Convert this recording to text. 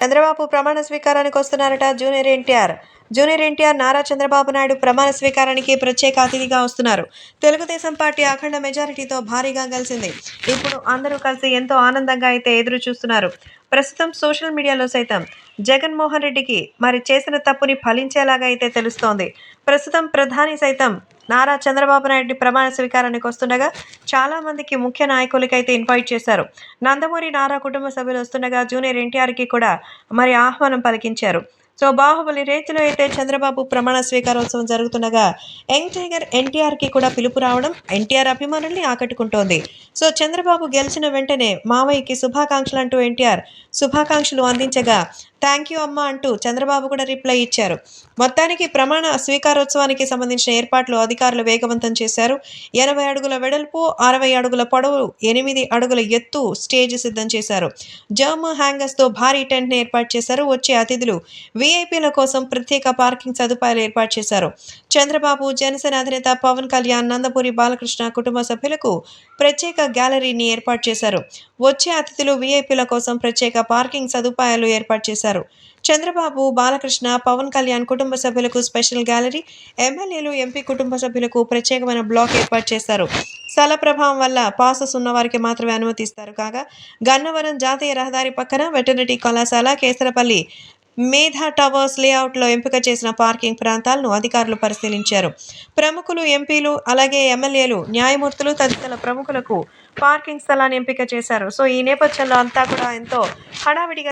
చంద్రబాబు ప్రమాణ స్వీకారానికి వస్తున్నారట జూనియర్ ఎన్టీఆర్ నారా చంద్రబాబు నాయుడు ప్రమాణ స్వీకారానికి ప్రత్యేక అతిథిగా వస్తున్నారు. తెలుగుదేశం పార్టీ అఖండ మెజారిటీతో భారీగా గెలిచింది. ఇప్పుడు అందరూ కలిసి ఎంతో ఆనందంగా అయితే ఎదురు చూస్తున్నారు. ప్రస్తుతం సోషల్ మీడియాలో సైతం జగన్మోహన్ రెడ్డికి మరి చేసిన తప్పుని ఫలించేలాగా అయితే తెలుస్తోంది. ప్రస్తుతం ప్రధాని సైతం నారా చంద్రబాబు నాయుడు ప్రమాణ స్వీకారానికి వస్తుండగా చాలా మందికి ముఖ్య నాయకులకైతే ఇన్వైట్ చేశారు. నందమూరి నారా కుటుంబ సభ్యులు వస్తుండగా జూనియర్ ఎన్టీఆర్కి కూడా మరి ఆహ్వానం పలికించారు. సో బాహుబలి రేంజ్లో అయితే చంద్రబాబు ప్రమాణ స్వీకారోత్సవం జరుగుతుండగా యంగ్ టైగర్ ఎన్టీఆర్కి కూడా పిలుపు రావడం ఎన్టీఆర్ అభిమానుల్ని ఆకట్టుకుంటోంది. సో చంద్రబాబు గెలిచిన వెంటనే మావయ్యకి శుభాకాంక్షలు అంటూ ఎన్టీఆర్ శుభాకాంక్షలు అందించగా థ్యాంక్ యూ అమ్మా అంటూ చంద్రబాబు కూడా రిప్లై ఇచ్చారు. మొత్తానికి ప్రమాణ స్వీకారోత్సవానికి సంబంధించిన ఏర్పాట్లు అధికారులు వేగవంతం చేశారు. 80 అడుగుల వెడల్పు, 60 అడుగుల పొడవు, 8 అడుగుల ఎత్తు స్టేజ్ సిద్ధం చేశారు. జర్మ్ హ్యాంగర్స్తో భారీ టెంట్ని ఏర్పాటు చేశారు. వచ్చే అతిథులు వీఐపీల కోసం ప్రత్యేక పార్కింగ్ సదుపాయాలు ఏర్పాటు చేశారు. చంద్రబాబు, జనసేన అధినేత పవన్ కళ్యాణ్, నందమూరి బాలకృష్ణ కుటుంబ సభ్యులకు ప్రత్యేక గ్యాలరీని ఏర్పాటు చేశారు. వచ్చే అతిథులు వీఐపీల కోసం ప్రత్యేక పార్కింగ్ సదుపాయాలు ఏర్పాటు చేశారు. చంద్రబాబు, బాలకృష్ణ, పవన్ కళ్యాణ్ కుటుంబ సభ్యులకు స్పెషల్ గ్యాలరీ, ఎమ్మెల్యేలు, ఎంపీ కుటుంబ సభ్యులకు ప్రత్యేకమైన బ్లాక్ ఏర్పాటు చేశారు. స్థల ప్రభావం వల్ల పాసెస్ ఉన్న వారికి మాత్రమే అనుమతిస్తారు. కాగా గన్నవరం జాతీయ రహదారి పక్కన వెటర్నరీ కళాశాల, కేసరపల్లి మేధా టవర్స్ లేఅవుట్లో ఎంపిక చేసిన పార్కింగ్ ప్రాంతాలను అధికారులు పరిశీలించారు. ప్రముఖులు, ఎంపీలు, అలాగే ఎమ్మెల్యేలు, న్యాయమూర్తులు తదితర ప్రముఖులకు పార్కింగ్ స్థలాన్ని ఎంపిక చేశారు. సో ఈ నేపథ్యంలో అంతా కూడా ఎంతో హడావిడిగా